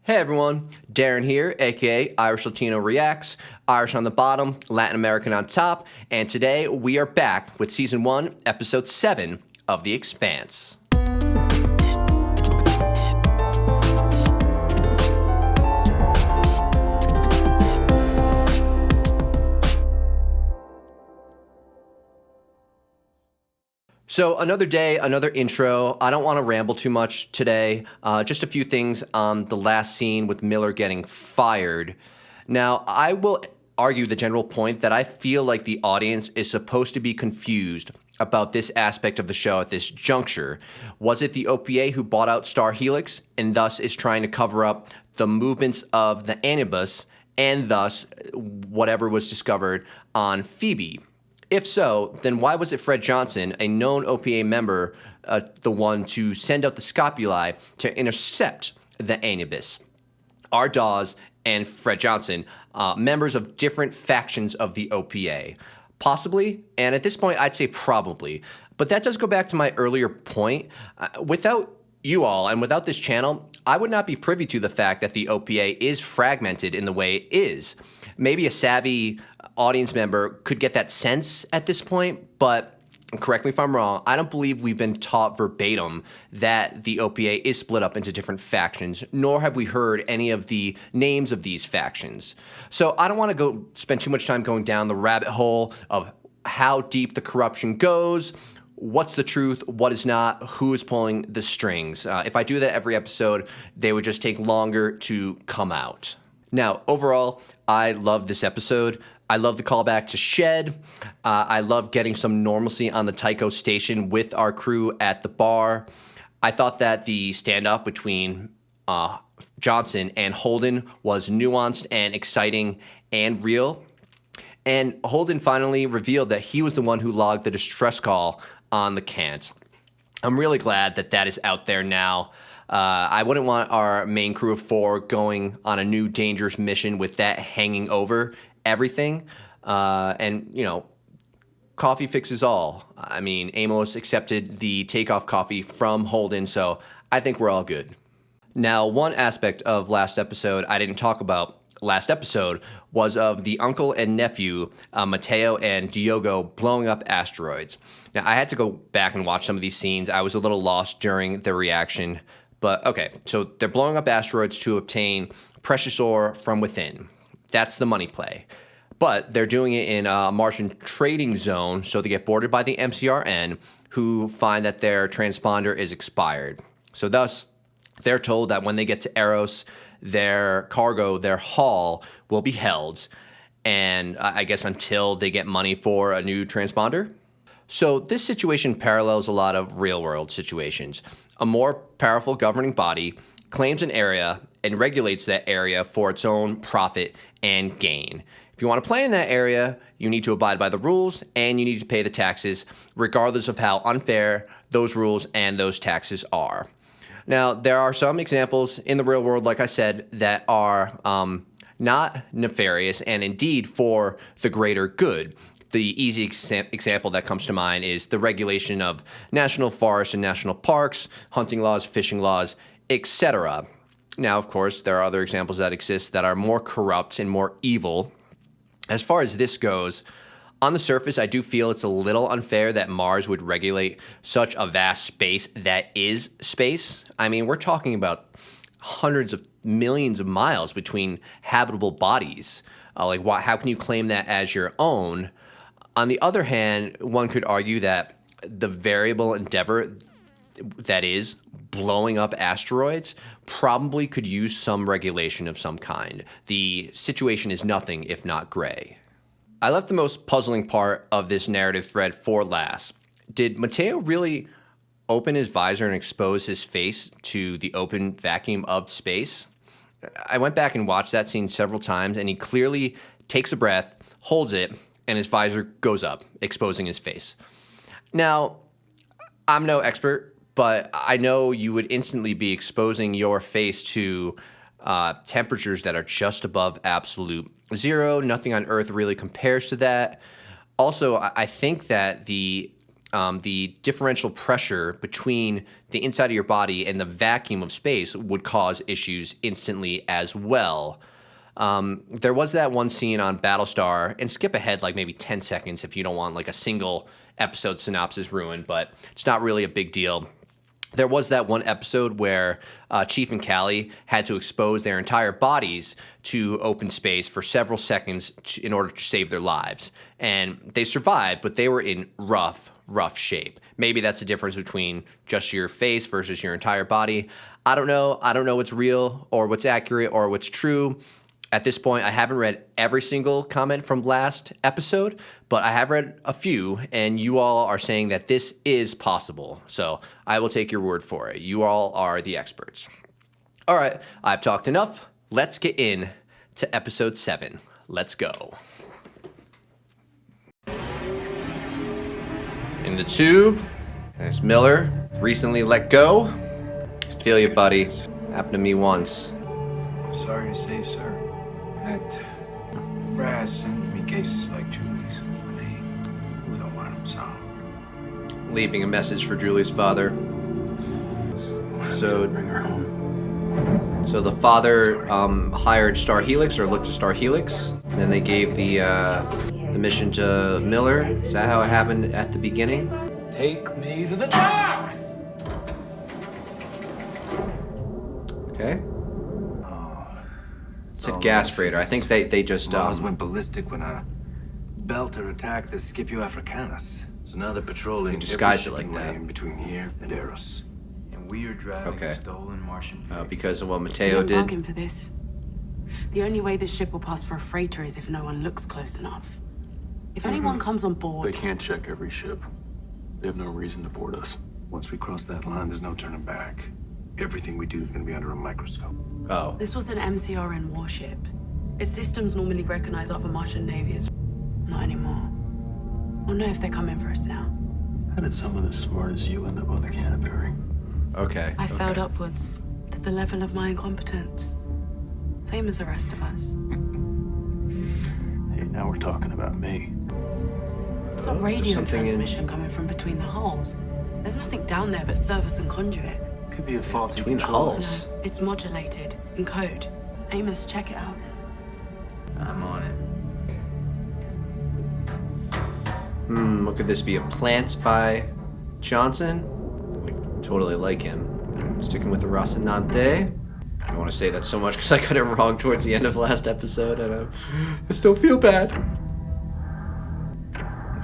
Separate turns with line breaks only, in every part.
Hey everyone, Darren here, aka Irish Latino Reacts, Irish on the bottom, Latin American on top, and today we are back with Season 1, Episode 7 of The Expanse. So another day, another intro. I don't want to ramble too much today. Just a few things on the last scene with Miller getting fired. Now, I will argue the general point that I feel like the audience is supposed to be confused about this aspect of the show at this juncture. Was it the OPA who bought out Star Helix and thus is trying to cover up the movements of the Anubis and thus whatever was discovered on Phoebe? If so, then why was it Fred Johnson, a known OPA member, the one to send out the scopuli to intercept the Anubis? Are Dawes and Fred Johnson members of different factions of the OPA? Possibly, and at this point, I'd say probably. But that does go back to my earlier point. Without you all and without this channel, I would not be privy to the fact that the OPA is fragmented in the way it is. Maybe a savvy audience member could get that sense at this point, but correct me if I'm wrong, I don't believe we've been taught verbatim that the OPA is split up into different factions, nor have we heard any of the names of these factions. So I don't want to go spend too much time going down the rabbit hole of how deep the corruption goes, what's the truth, what is not, who is pulling the strings. If I do that every episode, they would just take longer to come out. Now, overall, I love this episode. I love the callback to Shed. I love getting some normalcy on the Tycho station with our crew at the bar. I thought that the standoff between Johnson and Holden was nuanced and exciting and real. And Holden finally revealed that he was the one who logged the distress call on the Cant. I'm really glad that that is out there now. I wouldn't want our main crew of 4 going on a new dangerous mission with that hanging over everything. And, you know, coffee fixes all. I mean, Amos accepted the takeoff coffee from Holden, so I think we're all good. Now, one aspect of last episode I didn't talk about last episode was of the uncle and nephew, Mateo and Diogo, blowing up asteroids. Now, I had to go back and watch some of these scenes. I was a little lost during the reaction. But, okay, so they're blowing up asteroids to obtain precious ore from within. That's the money play. But they're doing it in a Martian trading zone, so they get boarded by the MCRN, who find that their transponder is expired. So thus, they're told that when they get to Eros, their cargo, their haul, will be held, and I guess until they get money for a new transponder. So this situation parallels a lot of real-world situations. A more powerful governing body claims an area and regulates that area for its own profit and gain. If you want to play in that area, you need to abide by the rules and you need to pay the taxes, regardless of how unfair those rules and those taxes are. Now, there are some examples in the real world, like I said, that are not nefarious and indeed for the greater good. The easy example that comes to mind is the regulation of national forests and national parks, hunting laws, fishing laws, etc. Now, of course, there are other examples that exist that are more corrupt and more evil. As far as this goes, on the surface, I do feel it's a little unfair that Mars would regulate such a vast space that is space. I mean, we're talking about hundreds of millions of miles between habitable bodies. How can you claim that as your own? On the other hand, one could argue that the variable endeavor that is blowing up asteroids probably could use some regulation of some kind. The situation is nothing if not gray. I left the most puzzling part of this narrative thread for last. Did Mateo really open his visor and expose his face to the open vacuum of space? I went back and watched that scene several times, and he clearly takes a breath, holds it, and his visor goes up, exposing his face. Now, I'm no expert, but I know you would instantly be exposing your face to temperatures that are just above absolute zero. Nothing on Earth really compares to that. Also, I think that the the differential pressure between the inside of your body and the vacuum of space would cause issues instantly as well. There was that one scene on Battlestar, and skip ahead like maybe 10 seconds if you don't want like a single episode synopsis ruined, but it's not really a big deal. There was that one episode where Chief and Callie had to expose their entire bodies to open space for several seconds in order to save their lives. And they survived, but they were in rough shape. Maybe that's the difference between just your face versus your entire body. I don't know. I don't know what's real or what's accurate or what's true. At this point, I haven't read every single comment from last episode, but I have read a few, and you all are saying that this is possible. So I will take your word for it. You all are the experts. All right, I've talked enough. Let's get in to episode 7. Let's go. In the tube, there's Miller, recently let go. Feel you, buddy. Happened to me once.
Sorry to say, sir. That brass sends me cases like Julie's when they don't want them solved.
Leaving a message for Julie's father. So
bring her home.
So the father hired Star Helix or looked to Star Helix. And then they gave the mission to Miller. Is that how it happened at the beginning?
Take me to the docks!
Okay. It's a gas freighter. I think they just
Mars went ballistic when a belter attacked the Scipio Africanus. So now they're patrolling.
They disguised
every
it like
shipping
that.
lane between here and Eros. And we are driving a stolen Martian freighter.
because of what
We
Mateo
don't
did.
bargain for this. The only way this ship will pass for a freighter is if no one looks close enough. If anyone comes on
They
board,
can't check every ship. They have no reason to board us.
Once we cross that line, there's no turning back. Everything we do is going to be under a microscope.
Oh,
this was an MCRN warship. Its systems normally recognize other Martian navies. Not anymore. We'll know if they're coming for us now.
How did someone as smart as you end up on the Canterbury?
okay.
I failed
okay.
upwards to the level of my incompetence. Same as the rest of us.
Hey, now we're talking about me.
It's a radio
something in-
transmission coming from between the hulls. There's nothing down there but service and conduit.
Could be a faulty
Between the
control.
hulls.
No, it's modulated in code. Amos, check it out.
I'm on it.
What could this be? A Plants by Johnson? Totally like him. Sticking with the Rocinante. I don't want to say that so much because I got it wrong towards the end of last episode, and I still feel bad.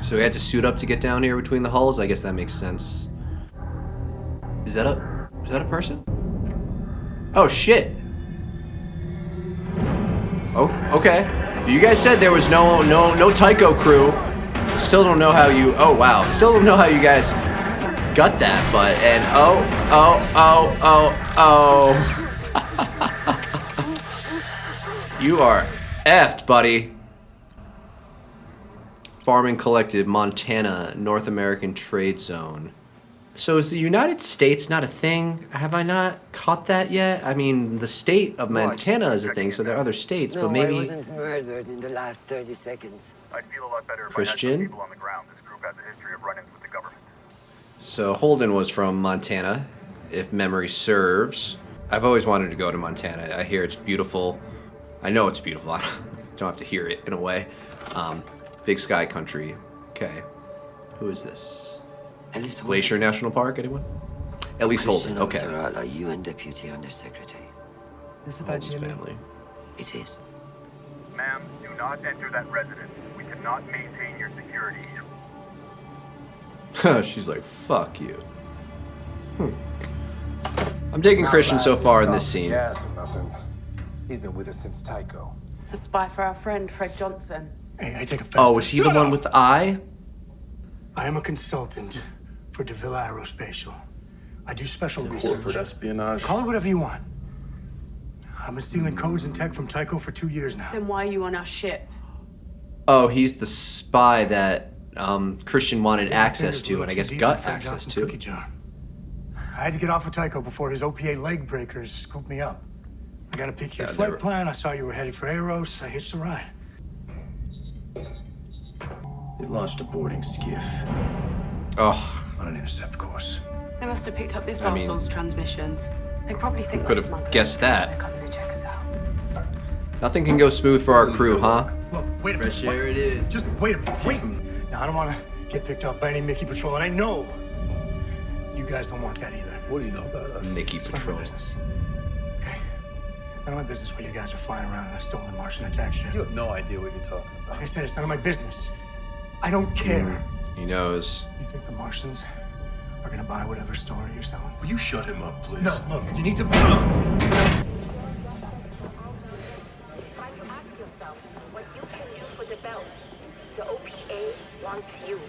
So we had to suit up to get down here between the hulls. I guess that makes sense. Is that a person? Oh shit. Oh, okay. You guys said there was no Tycho crew. Still don't know how you. Oh wow. Still don't know how you guys got that, but and you are effed, buddy. Farming Collective, Montana, North American Trade Zone. So is the United States not a thing? Have I not caught that yet? I mean, the state of Montana is a thing, so there are other states,
No,
but maybe
I wasn't murdered in the last 30 seconds.
I'd feel a lot better if I
Christian?
had some people on the ground. This group has a history of run-ins with the government.
So Holden was from Montana, if memory serves. I've always wanted to go to Montana. I hear it's beautiful. I know it's beautiful. I don't have to hear it in a way. Big Sky Country. Okay. Who is this?
Ellis Holden.
Glacier National Park, anyone? Elise
Christian
Holden, okay.
officer at a UN Deputy Undersecretary.
This about
Holden's
Jimmy?
family.
It is.
Ma'am, do not enter that residence. We cannot maintain your security here.
She's like, fuck you. I'm digging Christian so far in this scene.
Gas or nothing. He's been with us since Tycho.
A spy for our friend Fred Johnson.
Hey, I take offense.
Oh, was he the one with the eye?
I am a consultant for DeVilla Aerospatial. I do special
Corporate
research.
espionage.
Call it whatever you want. I've been stealing codes and tech from Tycho for 2 years now.
Then why are you on our ship?
Oh, he's the spy that Christian wanted access
Fingers
to,
little
and I
too
guess
deep
got
in Fred
access
Johnson's
to.
cookie jar. I had to get off of Tycho before his OPA leg breakers scooped me up. I got a peek at your
Yeah,
flight
they were-
plan. I saw you were headed for Eros. I hitched a ride.
They launched a boarding skiff.
Oh,
On an intercept course.
They must have picked up this
I mean,
arsehole's transmissions. They probably think
could
we're
have
smugglers.
guessed that.
They're coming to check us out.
nothing can go smooth for our crew, huh?
Look, wait a minute.
Fresh air it is.
Just wait a minute. Wait. Now, I don't want to get picked up by any Mickey Patrol, and I know you guys don't want that either.
What do you know about us?
Mickey
It's none of
Patrol.
my business. Okay? None of my business where you guys are flying around in a stolen Martian attack ship.
You have no idea what you're talking about.
Like I said, it's none of my business. I don't care.
He knows.
You think the Martians are gonna buy whatever story you're selling?
Will you shut him up, please?
No, look, you need to.
Try to ask yourself what you can do for the belt. The OPA wants you.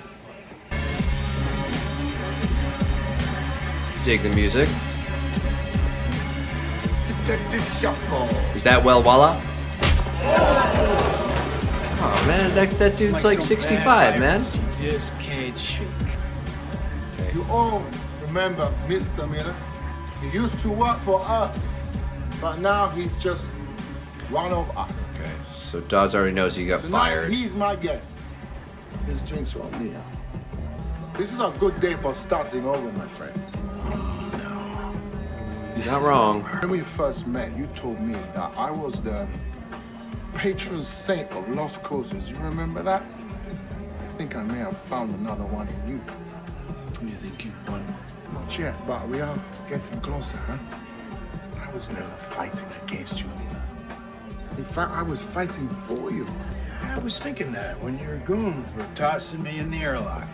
Dig the music.
Detective Shuffle.
Is that Well Walla? Oh man, that dude's like 65, man.
You just can't shake.
You all remember Mr. Miller? He used to work for us, but now he's just one of us.
Okay, so Dawes already knows he got
Tonight,
fired.
he's my guest. His drinks on me. This is a good day for starting over, my friend.
He's not wrong.
When we first met, you told me that I was the patron saint of lost causes. You remember that? I think I may have found another one in you.
You think you won?
Not yet, but we are getting closer, huh?
I was never fighting against you, Lena.
In fact, I was fighting for you.
I was thinking that when your goons were tossing me in the airlock.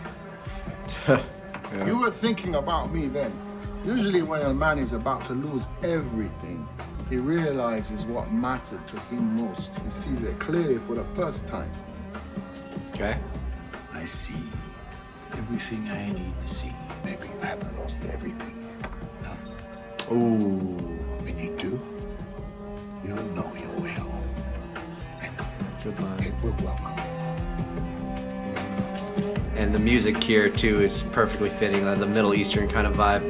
You were thinking about me then. Usually when a man is about to lose everything, he realizes what mattered to him most. He sees it clearly for the first time.
Okay.
I see everything I need to see. Maybe you haven't lost everything yet. No.
Ooh.
When you do, you'll know your way home. And
Good line.
it will welcome you.
And the music here too is perfectly fitting, the Middle Eastern kind of vibe.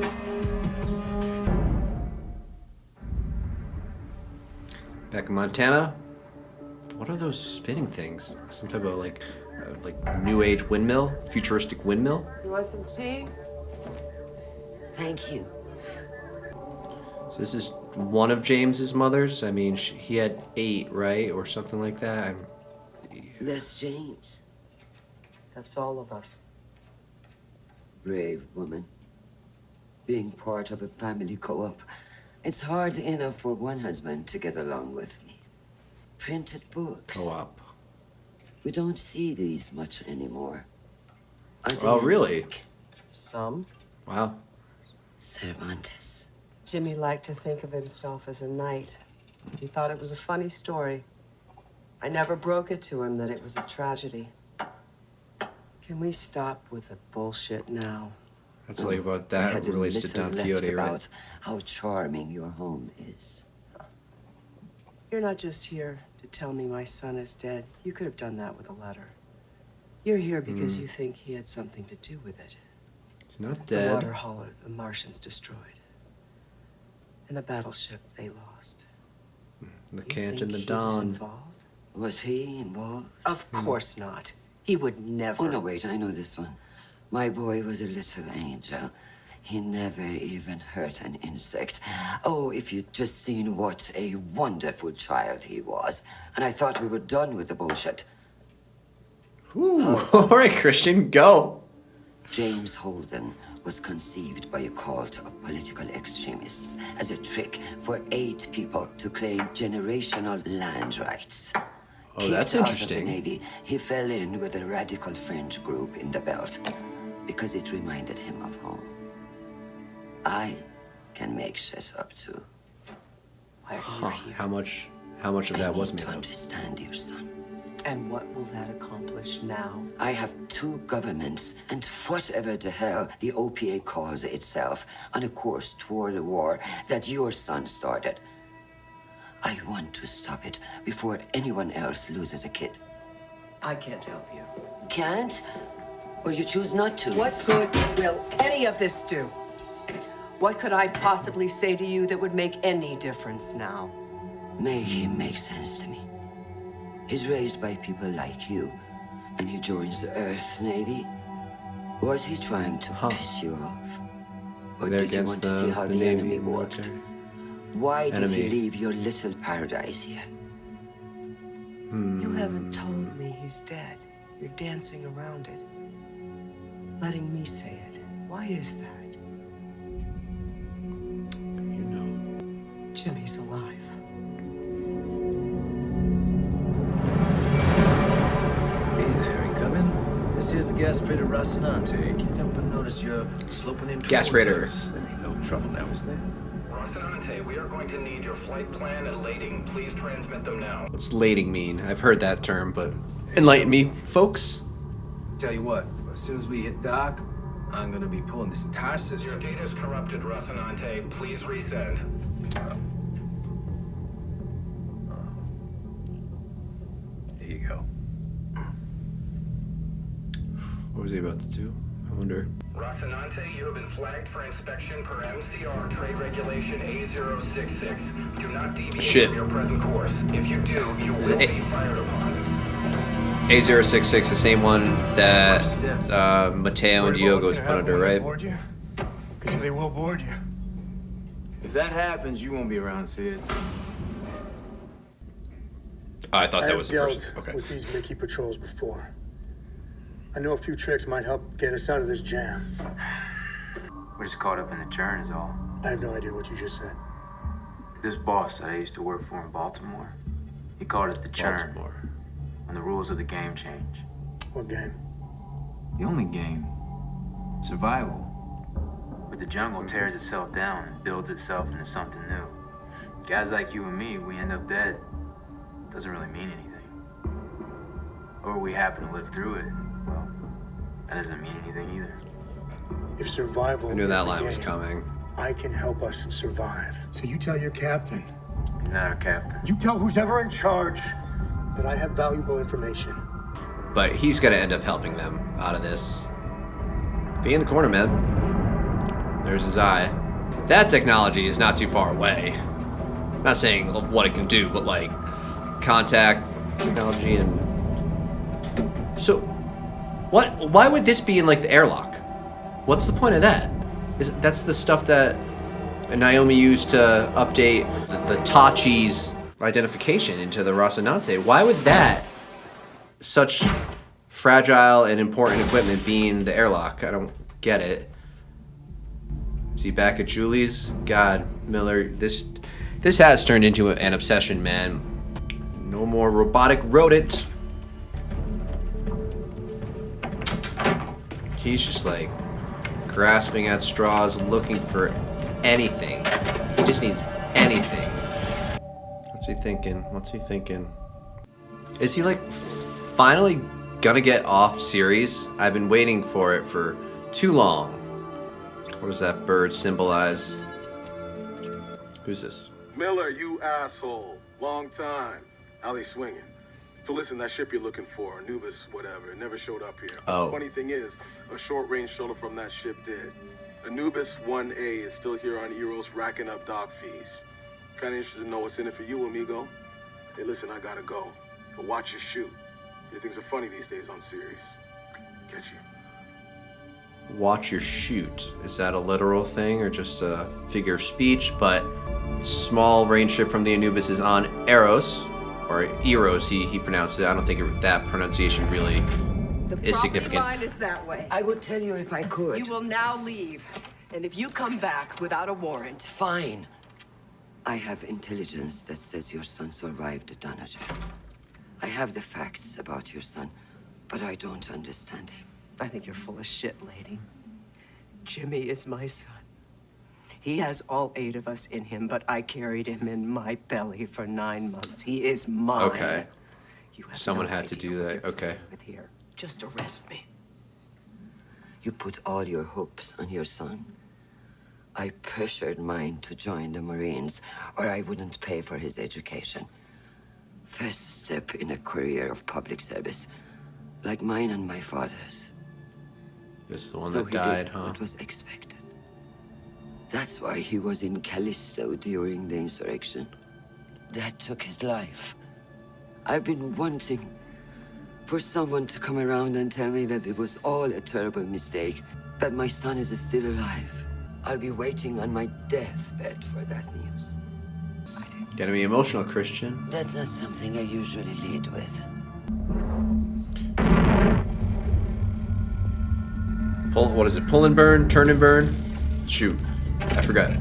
Back in Montana, what are those spinning things? Some type of like new age windmill, futuristic windmill.
You want some tea?
Thank you.
So this is one of James's mothers. I mean, he had 8, right, or something like that.
That's James.
That's all of us.
Brave woman. Being part of a family co-op. It's hard enough for one husband to get along with me. Printed books.
Co-op.
We don't see these much anymore.
Oh, really?
Some.
Wow.
Cervantes.
Jimmy liked to think of himself as a knight. He thought it was a funny story. I never broke it to him that it was a tragedy. Can we stop with the bullshit now?
That's like about
I
that
had a
relates to
little
Don
left
Quixote, right?
about how charming your home is.
You're not just here to tell me my son is dead. You could have done that with a letter. You're here because you think he had something to do with it.
He's not
The
dead.
water hauler the Martians destroyed. And the battleship they lost.
The
You
Cant and
think
the
he was
Don.
involved?
Was he involved?
Of course not. He would never.
Oh, no, wait, I know this one. My boy was a little angel. He never even hurt an insect. Oh, if you'd just seen what a wonderful child he was. And I thought we were done with the bullshit.
Ooh. All right, Christian, go.
James Holden was conceived by a cult of political extremists as a trick for 8 people to claim generational land rights.
Oh, that's
Kicked out of the
interesting.
Navy, he fell in with a radical fringe group in the belt because it reminded him of home. I can make shit up too.
Why are you
Huh.
here?
How much of
I
that was
need
made
to
up?
understand your son.
And what will that accomplish now?
I have 2 governments and whatever the hell the OPA calls itself on a course toward a war that your son started. I want to stop it before anyone else loses a kid.
I can't help you.
Can't? Or you choose not to?
What good will any of this do? What could I possibly say to you that would make any difference now?
Make him make sense to me. He's raised by people like you, and he joins the Earth Navy. Was he trying to piss you off? Or
They're
did you want to see how the
Navy
enemy
and
worked?
military.
Why did he
Enemy.
leave your little paradise here?
You haven't told me he's dead. You're dancing around it. Letting me say it. Why is that?
You know.
Jimmy's alive.
Hey there, incoming. This here's the gas freighter Rocinante. Can't help but notice you're sloping in
Gas
towards
freighter.
us. There ain't no trouble now, is there?
Rocinante, we are going to need your flight plan and lading. Please transmit them now.
What's lading mean? I've heard that term, but enlighten me, folks.
Tell you what, as soon as we hit dock, I'm gonna be pulling this entire
Your
system.
data's corrupted, Rocinante. Please resend.
There you go.
What was he about to do? I wonder.
Rocinante, you have been flagged for inspection per MCR Trade Regulation A066. Do not deviate from your present course. If you do, you will be fired upon.
A066, the same one that Mateo and Diogo was put under, right?
Board you? Because they will board you.
If that happens, you won't be around, Sid.
Oh, I thought that
I
was
have
the person.
dealt
Okay.
with these Mickey patrols before. I know a few tricks might help get us out of this jam.
We're just caught up in the churn is all.
I have no idea what you just said.
This boss that I used to work for in Baltimore, he called it the churn. When the rules of the game change.
What game?
The only game. Survival. Where the jungle tears itself down and builds itself into something new. Guys like you and me, we end up dead. Doesn't really mean anything. Or we happen to live through it. Well, that doesn't mean anything either.
If survival
I knew
is
that
the
line was
game,
coming.
I can help us survive.
So you tell your captain.
You're not our captain.
You tell who's ever in charge that I have valuable information.
But he's gonna end up helping them out of this. Be in the corner, man. There's his eye. That technology is not too far away. I'm not saying what it can do, but like contact technology and so why would this be in like the airlock? What's the point of that? That's the stuff that Naomi used to update the Tachi's identification into the Rocinante. Why would that, such fragile and important equipment, be in the airlock? I don't get it. Is he back at Julie's? God, Miller, this has turned into an obsession, man. No more robotic rodent. He's just like grasping at straws, looking for anything. He just needs anything. What's he thinking? What's he thinking? Is he like finally gonna get off series? I've been waiting for it for too long. What does that bird symbolize? Who's this?
Miller, you asshole. Long time. How they swinging? So listen, that ship you're looking for, Anubis, whatever, it never showed up here.
Oh.
Funny thing is, a short-range shuttle from that ship did. Anubis 1A is still here on Eros racking up dock fees. Kinda interested to know what's in it for you, amigo. Hey, listen, I gotta go. But watch your shoot. Yeah, things are funny these days on series. Catch you.
Watch your shoot. Is that a literal thing or just a figure of speech? But small range ship from the Anubis is on Eros, or Eros, he pronounced it. I don't think that pronunciation really is significant.
Line is that way.
I would tell you if I could.
You will now leave. And if you come back without a warrant...
Fine. I have intelligence that says your son survived the Danager. I have the facts about your son, but I don't understand him.
I think you're full of shit, lady. Jimmy is my son. He has all 8 of us in him, but I carried him in my belly for 9 months. He is mine.
Okay.
You have
Someone
no
had to
idea
do
what
that.
you're
Okay.
dealing with here. Just arrest me.
You put all your hopes on your son? I pressured mine to join the Marines, or I wouldn't pay for his education. First step in a career of public service, like mine and my father's.
This is the one
So
that
he
died,
did
huh?
what was expected. That's why he was in Callisto during the insurrection. That took his life. I've been wanting For someone to come around and tell me that it was all a terrible mistake, that my son is still alive. I'll be waiting on my deathbed for that news.
Getting me emotional, Christian.
That's not something I usually lead with.
What is it? Pull and burn? Turn and burn? Shoot. I forgot.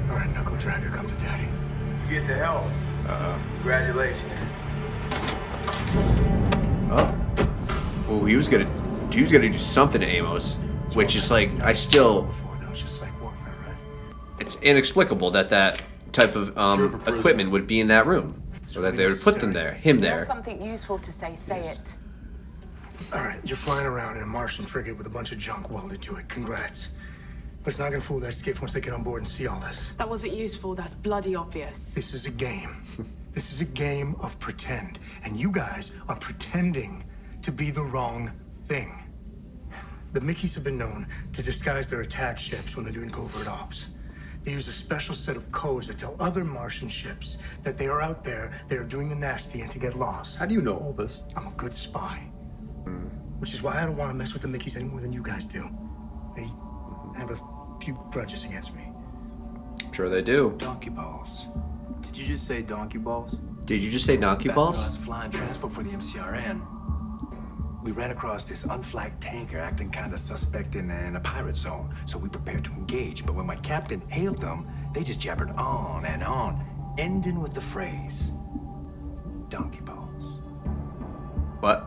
All right, Knuckle Dragger, come to Daddy.
You get the help. Congratulations.
Oh, he was gonna do something to Amos, which is like, I still. It's inexplicable that that type of equipment would be in that room, so that they would put him there.
There's something useful to say. Say it.
All right, you're flying around in a Martian frigate with a bunch of junk welded to it. Congrats. But it's not gonna fool that skiff once they get on board and see all this.
That wasn't useful. That's bloody obvious.
This is a game. This is a game of pretend. And you guys are pretending to be the wrong thing. The Mickeys have been known to disguise their attack ships when they're doing covert ops. They use a special set of codes that tell other Martian ships that they are out there, they are doing the nasty and to get lost.
How do you know all this?
I'm a good spy. Which is why I don't want to mess with the Mickeys any more than you guys do. They have a few grudges against me.
I'm sure they do.
Donkey balls. Did you just say donkey balls?
Did you just say donkey
Back when I
balls?
was flying transport for the MCRN. We ran across this unflagged tanker acting kind of suspect in a pirate zone, so we prepared to engage. But when my captain hailed them, they just jabbered on and on, ending with the phrase, donkey balls.
What?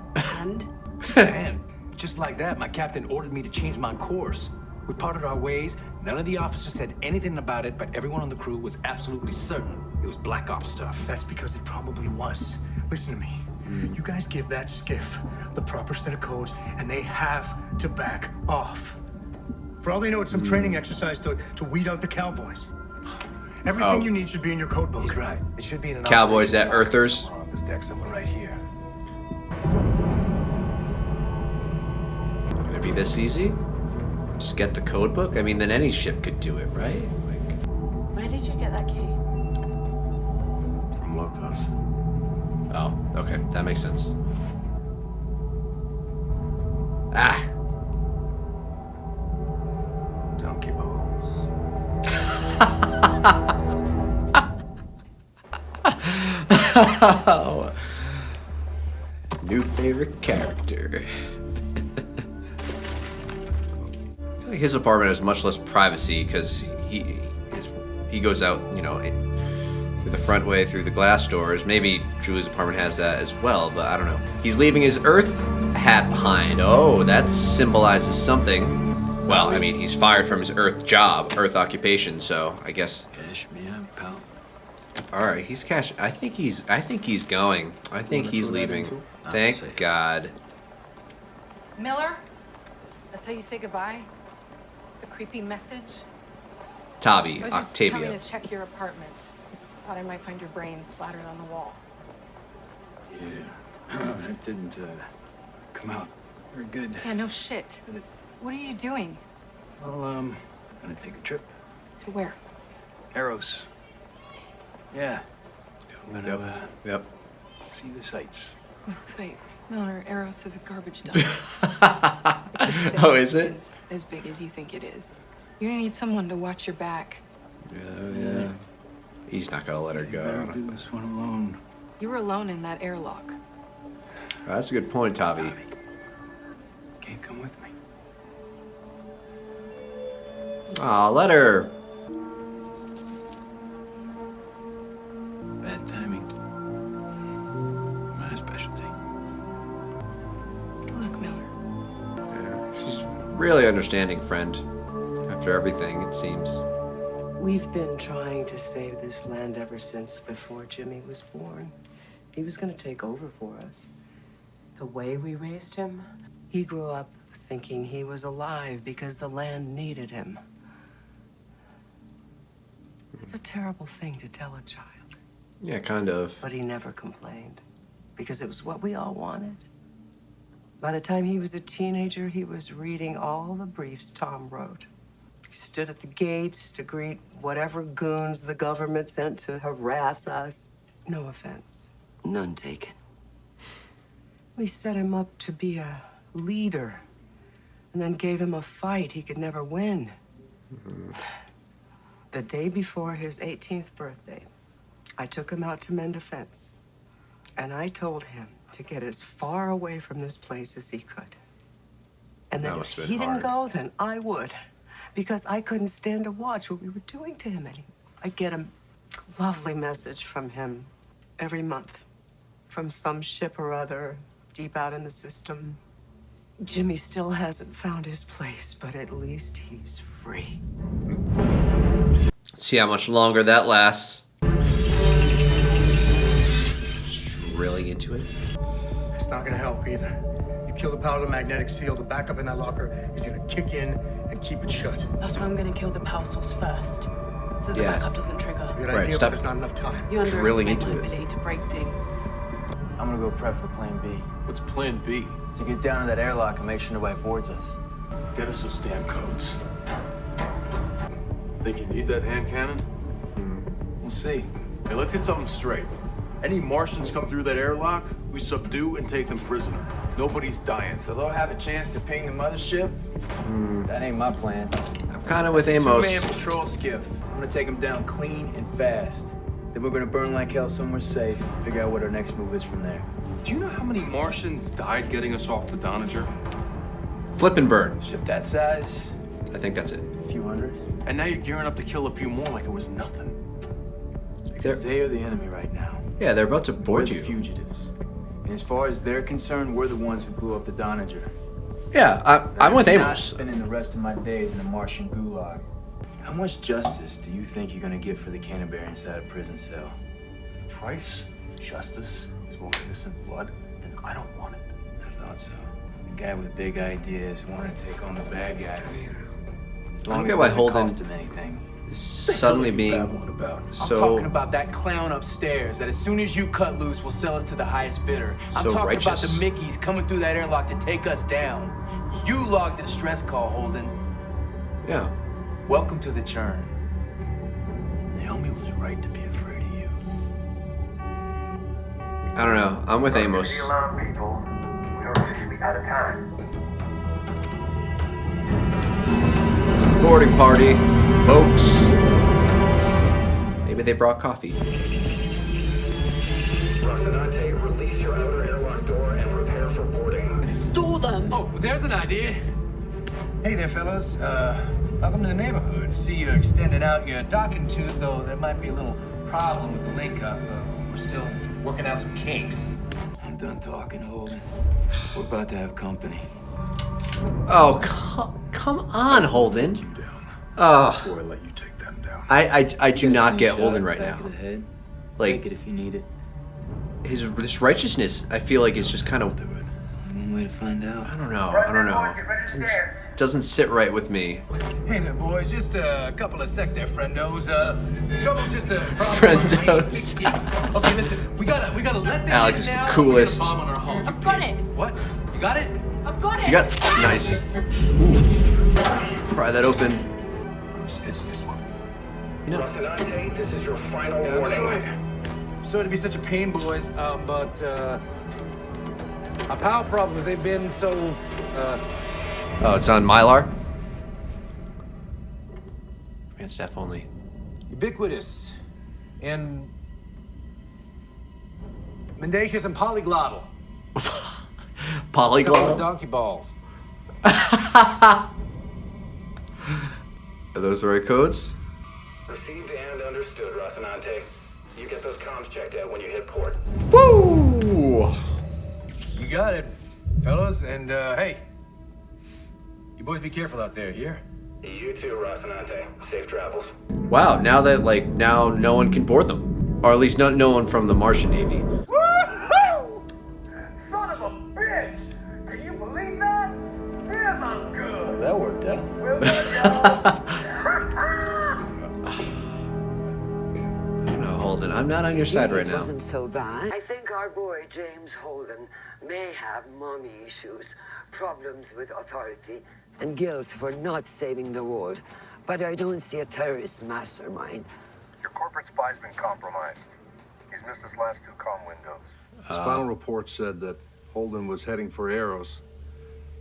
And just like that, my captain ordered me to change my course. We parted our ways. None of the officers said anything about it, but everyone on the crew was absolutely certain it was Black Ops stuff.
That's because it probably was. Listen to me. You guys give that skiff the proper set of codes, and they have to back off. For all they know, it's some training exercise to weed out the cowboys. Everything you need should be in your code book.
He's right. It should be in an
Cowboys, that
operations
Earthers.
log on this deck somewhere right here.
Gonna be this easy? Just get the code book? I mean, then any ship could do it, right?
Where did you get that key?
From Locos.
Oh, okay. That makes sense. Ah!
Donkey balls.
New favorite character. I feel like his apartment has much less privacy because he goes out, you know, through the front way through the glass doors. Maybe Julie's apartment has that as well, but I don't know. He's leaving his Earth hat behind. Oh, that symbolizes something. Well, I mean, he's fired from his Earth job, Earth occupation, so I guess.
Cash me out, pal.
All right, he's cash. I think he's going. I think he's leaving. Thank God.
Miller? That's how you say goodbye? The creepy message?
Tavi,
I was just
Octavia.
coming to check your apartment. Thought I might find your brains splattered on the wall.
Yeah. It didn't come out very good.
Yeah, no shit. What are you doing?
Well, I'm gonna take a trip.
To where?
Eros. Yeah. I'm gonna
Yep.
see the sights.
What sights? Miller, Eros is a garbage dump.
Oh, is it?
As big as you think it is. You're gonna need someone to watch your back.
Yeah. He's not gonna let her go.
Do this one alone.
You were alone in that airlock.
That's a good point, Tavi.
Can't come with me.
Aw, let her.
Bad timing. My specialty.
Look, Miller.
She's really understanding friend. After everything, it seems.
We've been trying to save this land ever since before Jimmy was born. He was going to take over for us. The way we raised him, he grew up thinking he was alive because the land needed him. It's a terrible thing to tell a child.
Yeah, kind of.
But he never complained because it was what we all wanted. By the time he was a teenager, he was reading all the briefs Tom wrote. He stood at the gates to greet whatever goons the government sent to harass us. No offense.
None taken.
We set him up to be a leader, and then gave him a fight he could never win. The day before his 18th birthday, I took him out to mend a fence, and I told him to get as far away from this place as he could. And then
That
if
must have
he
been
didn't
hard.
go, then I would, because I couldn't stand to watch what we were doing to him. And I'd get a lovely message from him every month, from some ship or other, deep out in the system. Jimmy still hasn't found his place, but at least he's free.
See how much longer that lasts. Just drilling into it.
It's not gonna help either. You kill the power of the magnetic seal, the backup in that locker is gonna kick in and keep it shut.
That's why I'm gonna kill the power source first, so the
Yes.
backup doesn't trigger.
It's a good
Right,
idea,
stop
but there's not enough time.
You
drilling
underestimate
into
my
it.
ability to break things.
I'm gonna go prep for plan B.
What's plan B?
To get down to that airlock and make sure nobody boards us.
Get us those damn codes. Think you need that hand cannon?
We'll see.
Hey, let's get something straight. Any Martians come through that airlock, we subdue and take them prisoner. Nobody's dying.
So they'll have a chance to ping the mothership? That ain't my plan.
I'm kind of with Amos.
Two-man patrol skiff. I'm gonna take them down clean and fast. Then we're gonna burn like hell somewhere safe, figure out what our next move is from there.
Do you know how many Martians died getting us off the Doniger?
Flip and burn.
Ship that size,
I think that's it.
a few hundred.
And now you're gearing up to kill a few more like it was nothing.
Because they are the enemy right now.
Yeah, they're about to
We're
board
the
you.
fugitives. And as far as they're concerned, we're the ones who blew up the Doniger.
Yeah, I'm with
Not
Amos.
spending the rest of my days in a Martian gulag. How much justice do you think you're gonna get for the Canterbury inside a prison cell?
If the price of justice is more innocent blood, then I don't want it.
I thought so. The guy with big ideas wanted to take on the bad guys. As
I
long
don't
as
get
it
why
doesn't
Holden
cost him anything.
is suddenly being
I'm
so
talking about that clown upstairs that as soon as you cut loose will sell us to the highest bidder. I'm
So
talking about
righteous.
the Mickeys coming through that airlock to take us down. You logged the distress call, Holden.
yeah.
Welcome to the churn.
Naomi was right to be afraid of you.
I don't know. I'm with Amos.
The alarm, people. We're officially out of time.
Boarding party, folks. Maybe they brought coffee.
Rocinante, release your outer airlock door and prepare for boarding.
Store them!
Oh, there's an idea. Hey there, fellas. Welcome to the neighborhood. See you're extending out your docking tube, though there might be a little problem with the link-up. We're still working out some kinks.
I'm done talking, Holden. We're about to have company.
Oh, come on, Holden.
Before I let you take them down.
I do not get
Shot
Holden
in the
right
back
now.
of the head.
Like
Take it if you need it.
this righteousness, I feel like is just kind of.
One way to find out.
I don't know. Doesn't sit right with me.
Hey there, boys. Just a couple of sec there, friendos. Trouble's just a problem.
Friendos.
Okay, listen. We gotta let them
Alex
in
is the
now.
coolest.
We got a bomb on our hull.
I've got it.
What? You got it?
I've got it.
You got nice. Ooh. Pry that open.
It's this one.
Rocinante, this is your final
Yeah, I'm
warning.
sorry to be such a pain, boys, but our power problems, they've been so,
Oh, it's on Mylar. Man, staff only.
ubiquitous and mendacious and polyglottal. Couple of
Polyglot.
donkey balls.
Are those the right codes?
Received and understood, Rocinante. You get those comms checked out when you hit port.
Woo!
You got it, fellas, and hey, you boys be careful out there, here?
You too, Rocinante. Safe travels.
Wow, now no one can board them, or at least no one from the Martian Navy.
Woo-hoo! Son of a bitch! Can you believe that? Damn, I'm good.
That worked out.
Well done, y'all.
No, Holden, I'm not on your side right
It
now.
wasn't so bad. I think our boy James Holden may have mommy issues, problems with authority, and guilt for not saving the world. But I don't see a terrorist mastermind.
Your corporate spy's been compromised.
He's missed his last 2 comm windows.
His final report said that Holden was heading for Eros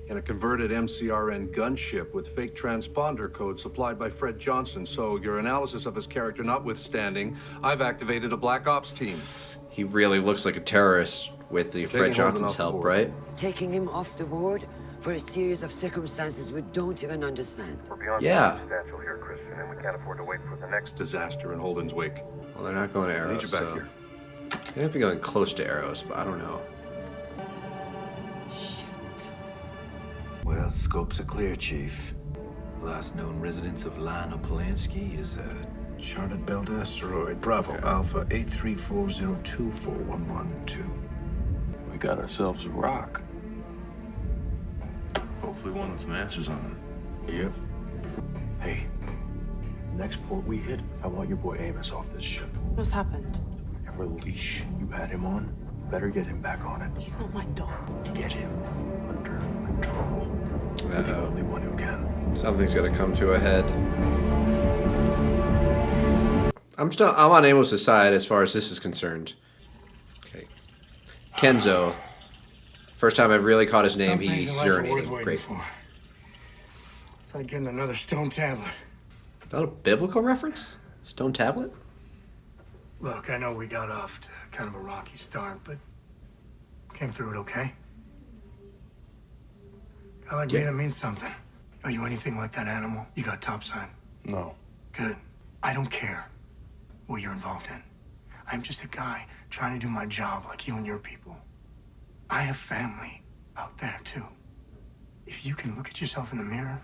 in a converted MCRN gunship with fake transponder code supplied by Fred Johnson. So your analysis of his character notwithstanding, I've activated a Black Ops team.
He really looks like a terrorist with the Fred Johnson's help, right?
Taking him off the board for a series of circumstances we don't even understand.
We're beyond substantial here, Christian, and we can't afford to wait for the next
disaster in Holden's wake.
Well, they're not going to
I
Arrows,
need you back
so
here.
they might be going close to Arrows, but I don't know.
Well, scopes are clear, Chief. Last known residence of Lionel Polanski is
Charted belt asteroid, Bravo Alpha 834024112.
We got ourselves a rock. Hopefully one with some answers on it.
Yep. Hey, next port we hit, I want your boy Amos off this ship.
What's happened?
Whatever leash you had him on, better get him back on it.
He's not my dog.
Get him under control. You're the only one who can.
Something's gonna come to a head. I'm on Amos' side as far as this is concerned. Okay. Kenzo. First time I've really caught his name,
Some things
he's
in life are worth
urinating.
waiting
Great.
for. It's like getting another stone tablet.
Is that a biblical reference? Stone tablet?
Look, I know we got off to kind of a rocky start, but came through it okay. I like me, that means something. Are you anything like that animal you got topside?
No.
Good. I don't care what you're involved in. I'm just a guy trying to do my job like you and your people. I have family out there too. If you can look at yourself in the mirror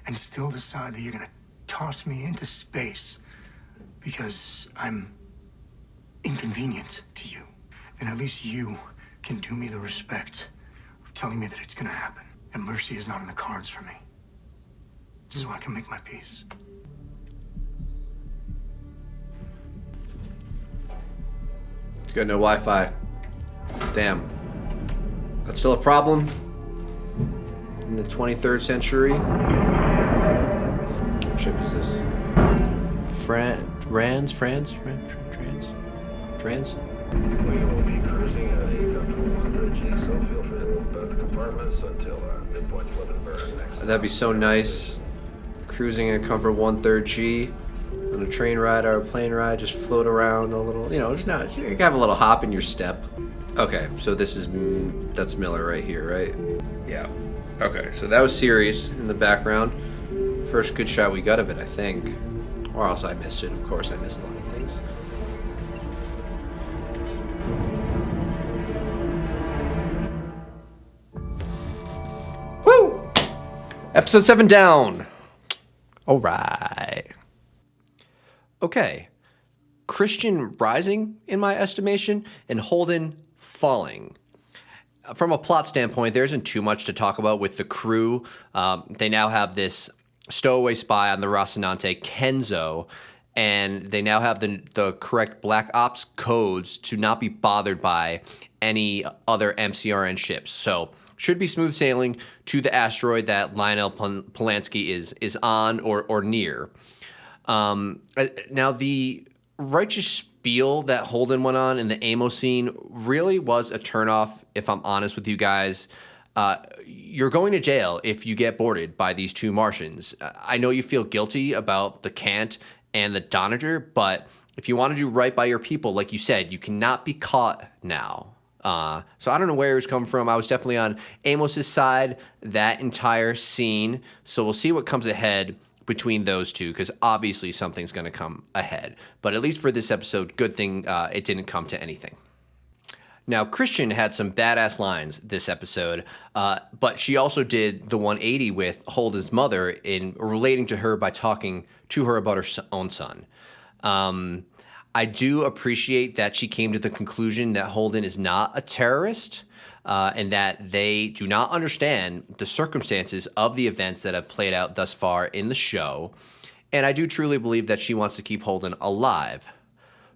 and still decide that you're gonna toss me into space because I'm inconvenient to you, then at least you can do me the respect of telling me that it's gonna happen. And mercy is not in the cards for me. So I can make my peace.
He's got no Wi-Fi. Damn. That's still a problem in the 23rd century. What ship is this? Trans?
We will be cruising at a comfortable 100 G, so feel free to move about the compartments until midpoint limit burn next.
That'd be so nice. Cruising at comfort 1/3 G on a train ride or a plane ride, just float around a little, just not, you can have a little hop in your step. Okay, so that's Miller right here, right? Yeah. Okay, so that was Sirius in the background. First good shot we got of it, I think. Or else I missed it. Of course, I missed a lot of things. Woo! Episode 7 down. All right. Okay. Christian rising, in my estimation, and Holden falling. From a plot standpoint, there isn't too much to talk about with the crew. They now have this stowaway spy on the Rocinante, Kenzo, and they now have the correct Black Ops codes to not be bothered by any other MCRN ships. So should be smooth sailing to the asteroid that Lionel Polanski is on or near. Now, the righteous spiel that Holden went on in the Amos scene really was a turnoff, if I'm honest with you guys. You're going to jail if you get boarded by these two Martians. I know you feel guilty about the Kant and the Doniger, but if you want to do right by your people, like you said, you cannot be caught now. So I don't know where he was coming from. I was definitely on Amos's side that entire scene. So we'll see what comes ahead between those two, because obviously something's going to come ahead. But at least for this episode, good thing it didn't come to anything. Now, Christian had some badass lines this episode, but she also did the 180 with Holden's mother in relating to her by talking to her about her own son. I do appreciate that she came to the conclusion that Holden is not a terrorist, and that they do not understand the circumstances of the events that have played out thus far in the show. And I do truly believe that she wants to keep Holden alive.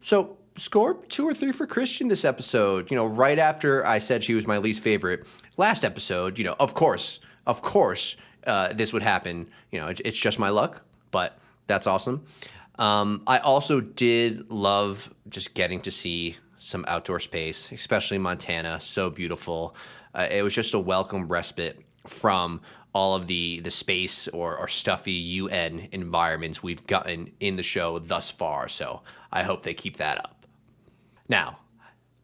So, score 2 or 3 for Christian this episode. Right after I said she was my least favorite last episode, of course, this would happen. It's just my luck, but that's awesome. I also did love just getting to see some outdoor space, especially Montana. So beautiful. It was just a welcome respite from all of the space or stuffy UN environments we've gotten in the show thus far. So I hope they keep that up. Now,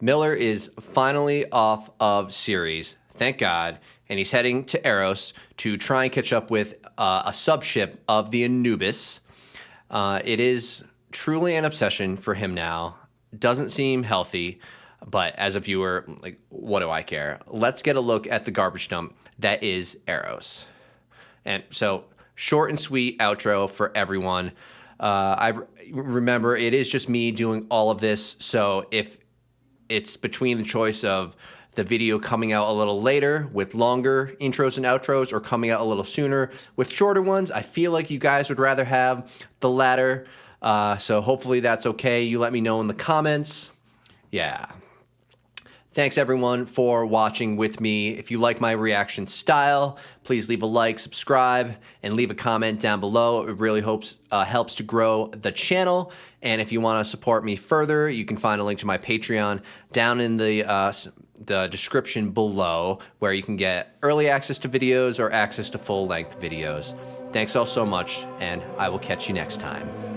Miller is finally off of Ceres, thank God, and he's heading to Eros to try and catch up with a subship of the Anubis. It is truly an obsession for him now. Doesn't seem healthy, but as a viewer, like, what do I care? Let's get a look at the garbage dump that is Eros. And so, short and sweet outro for everyone. I remember it is just me doing all of this, so if it's between the choice of the video coming out a little later with longer intros and outros or coming out a little sooner with shorter ones, I feel like you guys would rather have the latter. So hopefully that's okay. You let me know in the comments. Yeah. Thanks everyone for watching with me. If you like my reaction style, please leave a like, subscribe, and leave a comment down below. It really helps to grow the channel. And if you want to support me further, you can find a link to my Patreon down in the description below, where you can get early access to videos or access to full-length videos. Thanks all so much, and I will catch you next time.